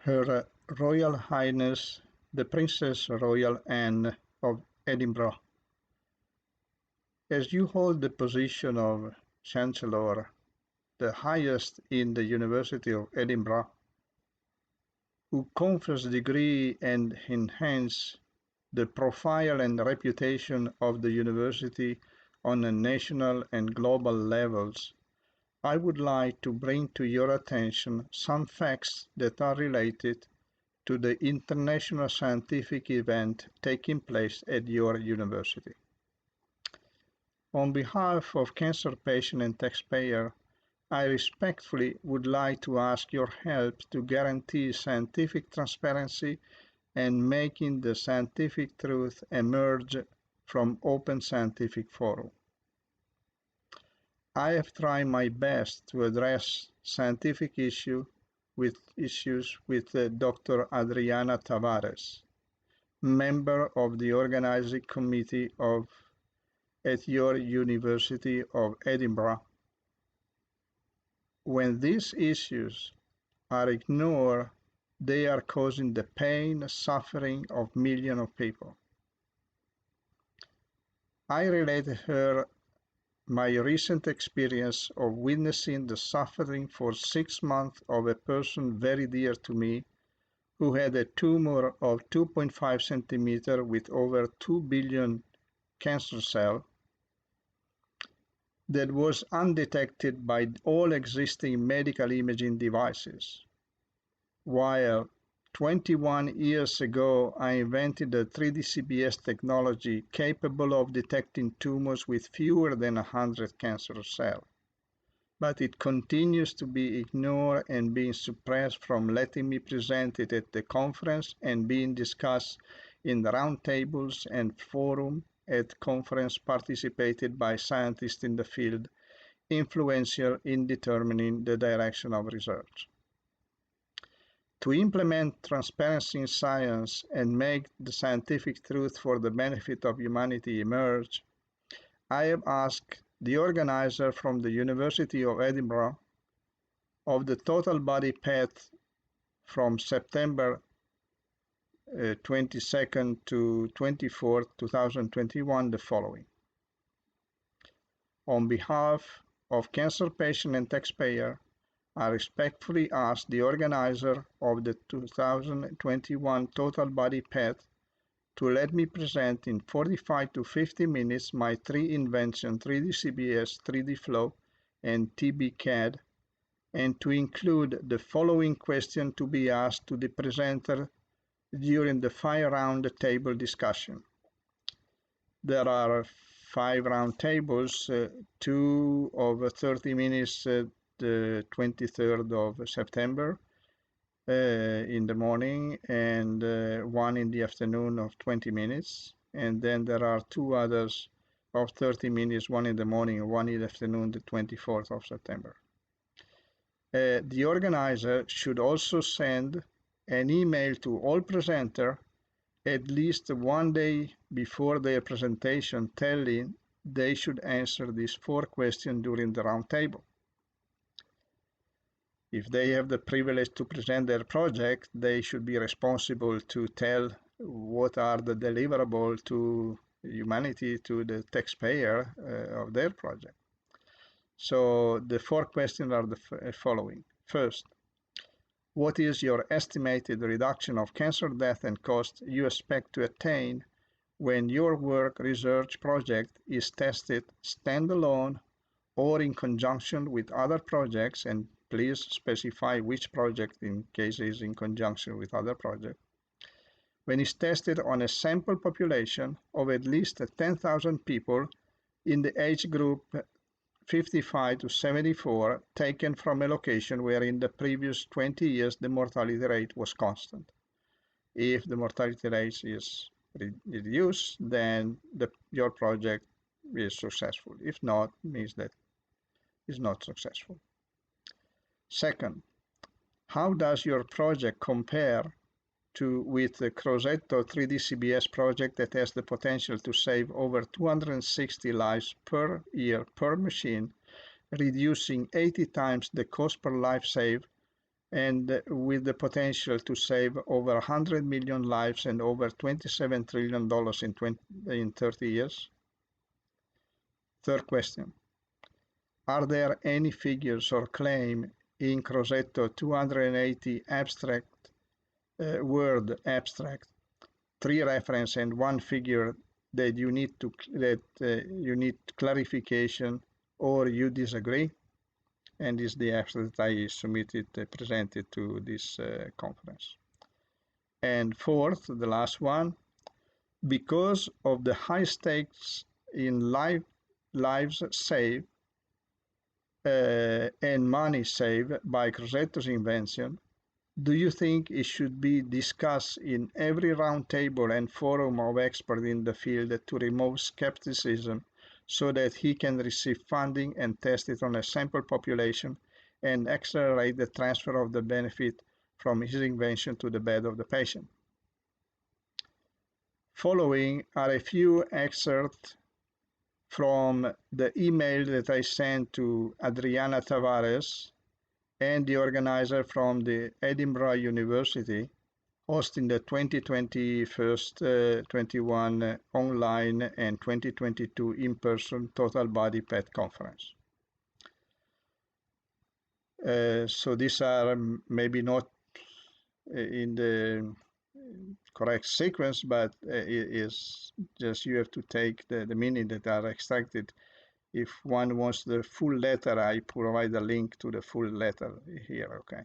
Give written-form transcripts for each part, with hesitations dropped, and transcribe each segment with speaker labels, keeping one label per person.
Speaker 1: Her Royal Highness the Princess Royal Anne of Edinburgh. As you hold the position of Chancellor, the highest in the University of Edinburgh, who confers degree and enhance the profile and reputation of the university on a national and global levels, I would like to bring to your attention some facts that are related to the international scientific event taking place at your university. On behalf of cancer patient and taxpayer, I respectfully would like to ask your help to guarantee scientific transparency and making the scientific truth emerge from open scientific forum. I have tried my best to address scientific issues with Dr. Adriana Tavares, member of the organizing committee at your University of Edinburgh. When these issues are ignored, they are causing the pain and suffering of millions of people. I related her my recent experience of witnessing the suffering for 6 months of a person very dear to me who had a tumor of 2.5 centimeters with over 2 billion cancer cells that was undetected by all existing medical imaging devices. While 21 years ago I invented the 3D CBS technology capable of detecting tumors with fewer than 100 cancer cells. But it continues to be ignored and being suppressed from letting me present it at the conference and being discussed in the roundtables and forum at conference participated by scientists in the field influential in determining the direction of research. To implement transparency in science and make the scientific truth for the benefit of humanity emerge, I have asked the organizer from the University of Edinburgh of the total body PET from September 22nd to 24th, 2021 the following. On behalf of cancer patient and taxpayer, I respectfully ask the organizer of the 2021 Total Body PET to let me present in 45 to 50 minutes my three inventions 3D CBS, 3D Flow, and TB-CAD, and to include the following question to be asked to the presenter during the 5-round table discussion. There are 5 round tables, 2 of 30 minutes the 23rd of September in the morning and 1 in the afternoon of 20 minutes. And then there are 2 others of 30 minutes, 1 in the morning and 1 in the afternoon, the 24th of September. The organizer should also send an email to all presenters at least 1 day before their presentation telling they should answer these 4 questions during the round table. If they have the privilege to present their project, they should be responsible to tell what are the deliverables to humanity, to the taxpayer of their project. So the 4 questions are the following. First, what is your estimated reduction of cancer death and cost you expect to attain when your work research project is tested standalone or in conjunction with other projects, and please specify which project in case it is in conjunction with other projects. When it's tested on a sample population of at least 10,000 people in the age group 55 to 74 taken from a location where in the previous 20 years the mortality rate was constant. If the mortality rate is reduced, then your project is successful. If not, it means that it's not successful. Second, how does your project compare with the Crosetto 3D CBS project that has the potential to save over 260 lives per year per machine, reducing 80 times the cost per life saved and with the potential to save over 100 million lives and over $27 trillion in 30 years? Third question. Are there any figures or claim in Crosetto 280 abstract, word abstract, 3 reference and 1 figure that you need clarification or you disagree? And is the abstract I submitted presented to this conference. And fourth, the last one, because of the high stakes in lives saved and money saved by Crosetto's invention, do you think it should be discussed in every roundtable and forum of experts in the field to remove skepticism so that he can receive funding and test it on a sample population and accelerate the transfer of the benefit from his invention to the bed of the patient? Following are a few excerpts from the email that I sent to Adriana Tavares and the organizer from the Edinburgh University, hosting the 2021 online and 2022 in-person Total Body PET conference. So these are maybe not in the correct sequence, but it is just you have to take the meaning that are extracted. If one wants the full letter, I provide a link to the full letter here, okay?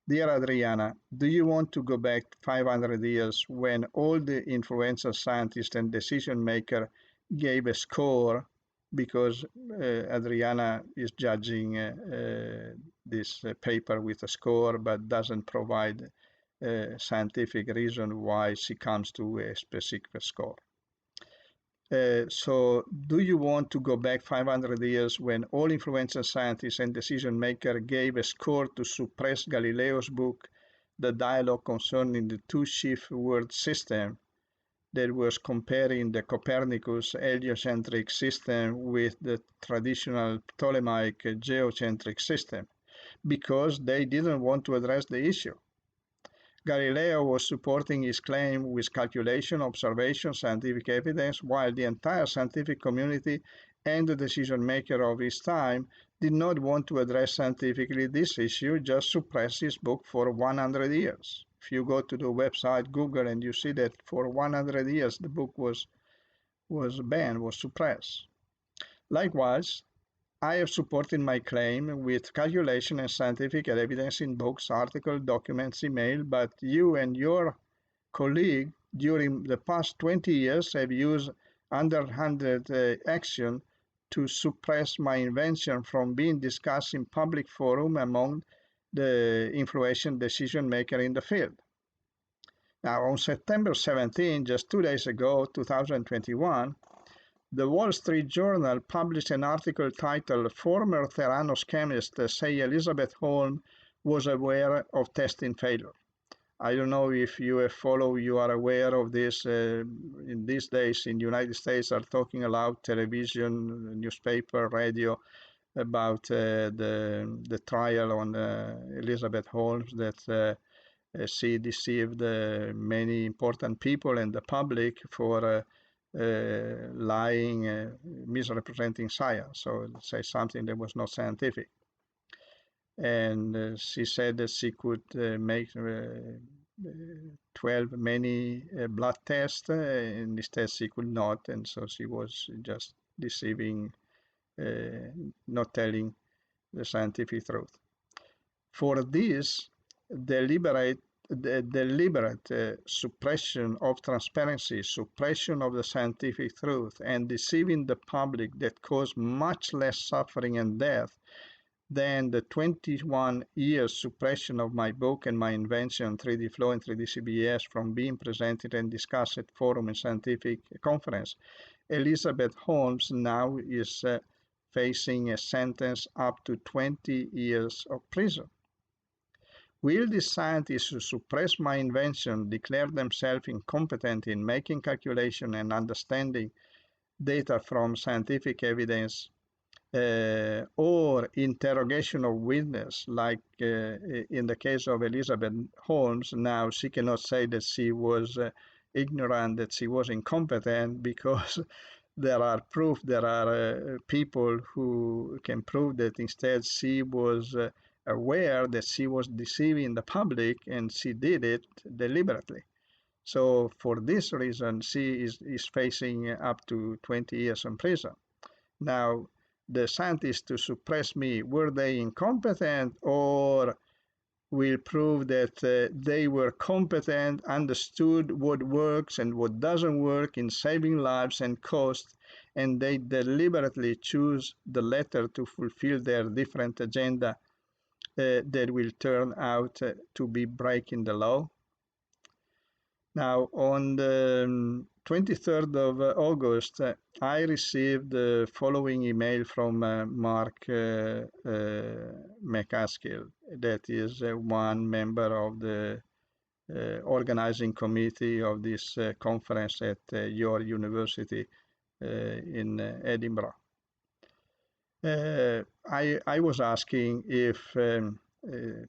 Speaker 1: Dear Adriana, do you want to go back 500 years when all the influential scientists and decision makers gave a score, because Adriana is judging this paper with a score but doesn't provide scientific reason why she comes to a specific score. So do you want to go back 500 years when all influential scientists and decision makers gave a score to suppress Galileo's book, The Dialogue Concerning the Two-Shift World System, that was comparing the Copernicus heliocentric system with the traditional Ptolemaic geocentric system, because they didn't want to address the issue? Galileo was supporting his claim with calculation, observation, scientific evidence, while the entire scientific community and the decision maker of his time did not want to address scientifically this issue, just suppress his book for 100 years. If you go to the website Google and you see that for 100 years the book was banned, was suppressed. Likewise, I have supported my claim with calculation and scientific evidence in books, articles, documents, email, but you and your colleague during the past 20 years have used underhanded action to suppress my invention from being discussed in public forum among the influential decision maker in the field. Now, on September 17, just 2 days ago, 2021, the Wall Street Journal published an article titled "Former Theranos Chemists Say Elizabeth Holmes Was Aware of Testing Failure." I don't know if you are aware of this. In these days in the United States are talking about television, newspaper, radio about the trial on Elizabeth Holmes, that she deceived many important people and the public for lying, misrepresenting science, so say something that was not scientific. And she said that she could make 12 many blood tests, and this test she could not, and so she was just deceiving, not telling the scientific truth. For this deliberate suppression of transparency, suppression of the scientific truth, and deceiving the public that caused much less suffering and death than the 21 years suppression of my book and my invention, 3D Flow and 3D CBS, from being presented and discussed at forum and scientific conference, Elizabeth Holmes now is facing a sentence up to 20 years of prison. Will the scientists who suppress my invention declare themselves incompetent in making calculation and understanding data from scientific evidence or interrogation of witness, like in the case of Elizabeth Holmes. Now she cannot say that she was ignorant, that she was incompetent, because there are proof, there are people who can prove that instead she was aware that she was deceiving the public, and she did it deliberately. So for this reason, she is facing up to 20 years in prison. Now, the scientists to suppress me, were they incompetent, or will prove that they were competent, understood what works and what doesn't work in saving lives and cost, and they deliberately choose the latter to fulfill their different agenda that will turn out to be breaking the law. Now, on the 23rd of August, I received the following email from Mark McCaskill, that is one member of the organizing committee of this conference at your university in Edinburgh. I was asking if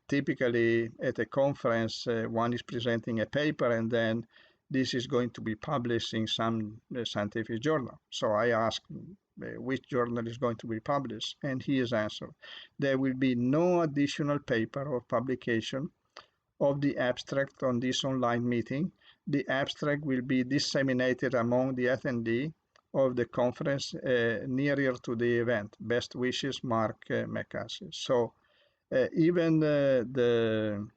Speaker 1: typically at a conference one is presenting a paper and then this is going to be published in some scientific journal. So I asked which journal is going to be published, and he has answered, there will be no additional paper or publication of the abstract on this online meeting. The abstract will be disseminated among the attendees of the conference nearer to the event. Best wishes, Mark McCaskill. So even the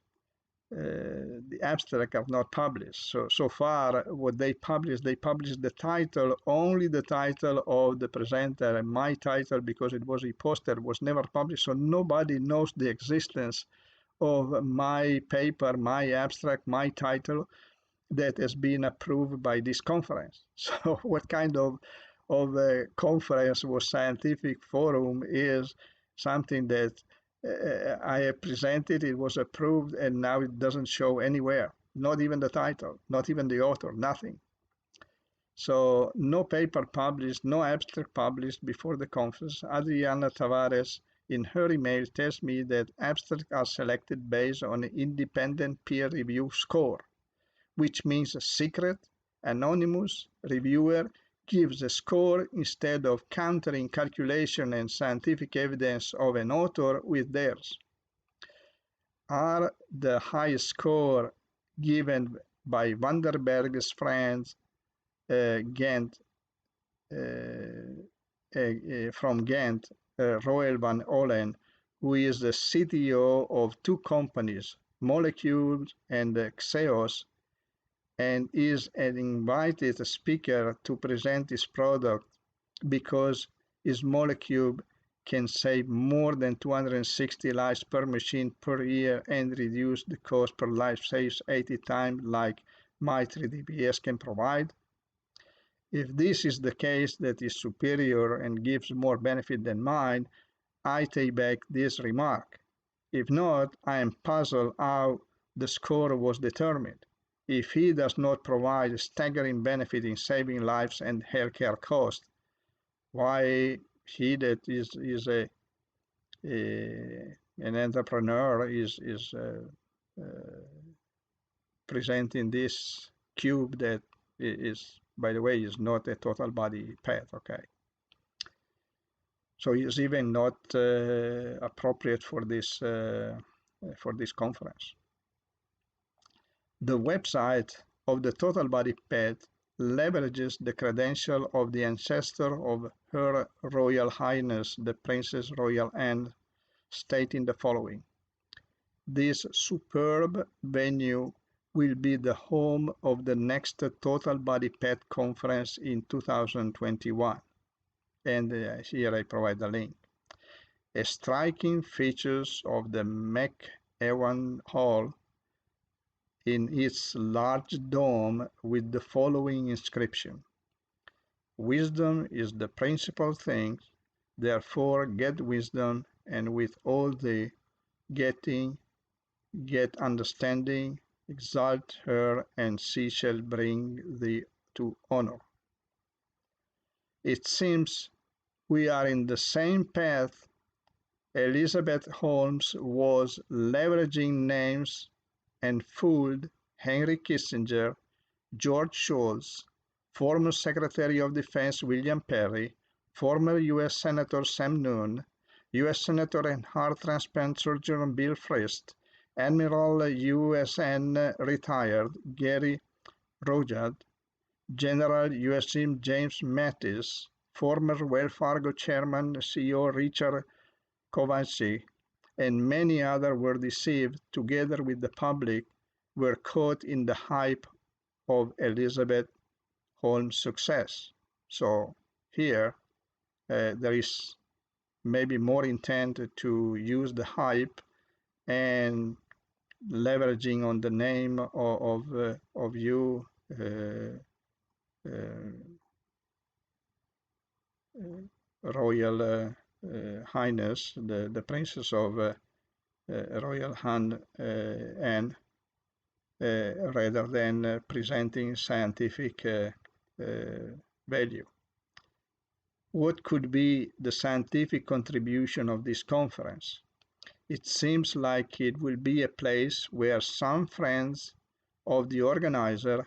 Speaker 1: abstract are not published. So far, what they published the title, only the title of the presenter, and my title, because it was a poster, was never published. So nobody knows the existence of my paper, my abstract, my title that has been approved by this conference. So what kind of a conference or scientific forum is something that I have presented, it was approved, and now it doesn't show anywhere, not even the title, not even the author, nothing. So no paper published, no abstract published before the conference. Adriana Tavares, in her email, tells me that abstracts are selected based on an independent peer review score, which means a secret, anonymous reviewer gives a score instead of countering calculation and scientific evidence of an author with theirs. Are the high score given by Vanderberg's friends Ghent, from Ghent, Roel van Olen, who is the CTO of two companies, Molecules and Xeos, and is an invited speaker to present his product because his molecule can save more than 260 lives per machine per year and reduce the cost per life saves 80 times like my 3DBS can provide. If this is the case that is superior and gives more benefit than mine, I take back this remark. If not, I am puzzled how the score was determined. If he does not provide staggering benefit in saving lives and healthcare costs, why he that is an entrepreneur is presenting this cube that is, by the way, is not a total body PET, okay? So it's even not appropriate for this conference. The website of the total body PET leverages the credential of the ancestor of Her Royal Highness, the Princess Royal Anne, stating the following. This superb venue will be the home of the next Total Body PET conference in 2021. And here I provide the link. A striking features of the McEwan Hall in its large dome with the following inscription. Wisdom is the principal thing, therefore get wisdom, and with all the getting, get understanding, exalt her, and she shall bring thee to honor. It seems we are in the same path. Elizabeth Holmes was leveraging names and fooled Henry Kissinger, George Shultz, former Secretary of Defense William Perry, former U.S. Senator Sam Nunn, U.S. Senator and heart transplant surgeon Bill Frist, Admiral USN retired Gary Rogad, General U.S. James Mattis, former Wells Fargo Chairman CEO Richard Kovacsy, and many others were deceived, together with the public, were caught in the hype of Elizabeth Holmes' success. So here there is maybe more intent to use the hype and leveraging on the name of you Royal Highness, the Princess of Royal Anne, rather than presenting scientific value. What could be the scientific contribution of this conference? It seems like it will be a place where some friends of the organizer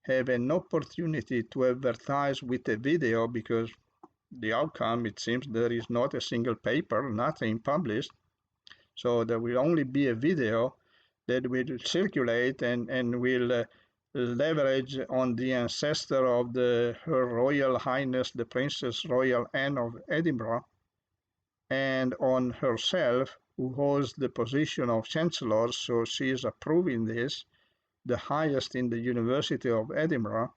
Speaker 1: have an opportunity to advertise with a video, because the outcome, it seems there is not a single paper, nothing published. So there will only be a video that will circulate and will leverage on the ancestor of Her Royal Highness, the Princess Royal Anne of Edinburgh, and on herself, who holds the position of Chancellor, so she is approving this, the highest in the University of Edinburgh,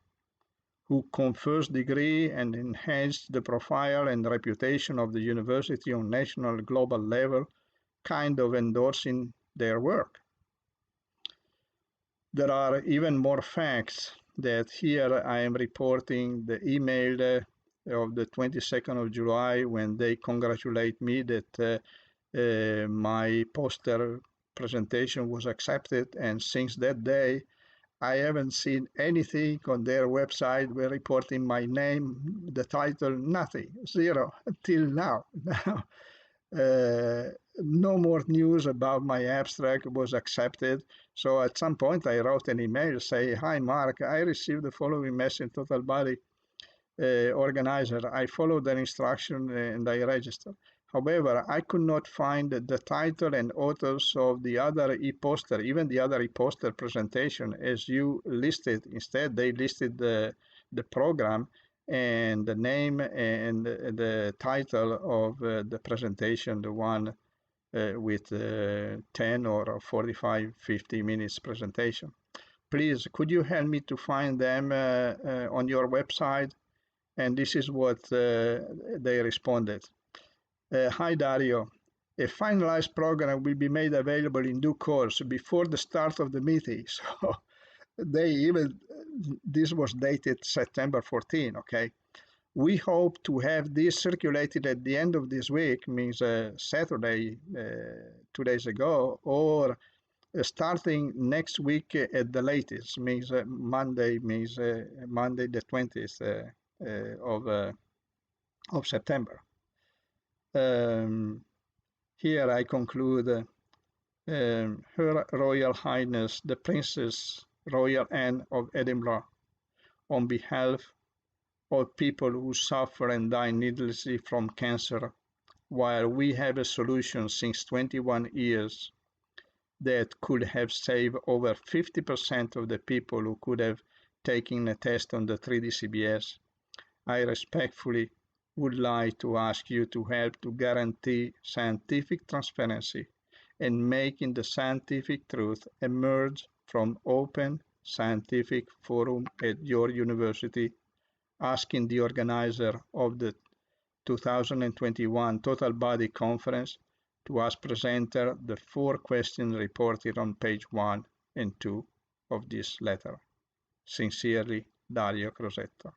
Speaker 1: who confers degree and enhanced the profile and reputation of the university on national global level, kind of endorsing their work. There are even more facts that here I am reporting the email of the 22nd of July when they congratulate me that my poster presentation was accepted, and since that day I haven't seen anything on their website where reporting my name, the title, nothing, zero until now. No more news about my abstract was accepted. So at some point I wrote an email say, "Hi Mark, I received the following message, total body organizer. I followed the instruction and I registered. However, I could not find the title and authors of the other e-poster, even the other e-poster presentation as you listed. Instead, they listed the program and the name and the title of the presentation, the one with 10 or 45, 50 minutes presentation. Please, could you help me to find them on your website?" And this is what they responded. "Hi Dario, a finalized program will be made available in due course before the start of the meeting." So they even, this was dated September 14, okay? "We hope to have this circulated at the end of this week," means Saturday, 2 days ago, or starting next week at the latest, means Monday the 20th of September. Here I conclude, Her Royal Highness, the Princess Royal Anne of Edinburgh, on behalf of people who suffer and die needlessly from cancer, while we have a solution since 21 years that could have saved over 50% of the people who could have taken a test on the 3D-CBS, I respectfully would like to ask you to help to guarantee scientific transparency and making the scientific truth emerge from open scientific forum at your university, asking the organizer of the 2021 Total Body Conference to ask presenter the 4 questions reported on page 1 and 2 of this letter. Sincerely, Dario Crosetto.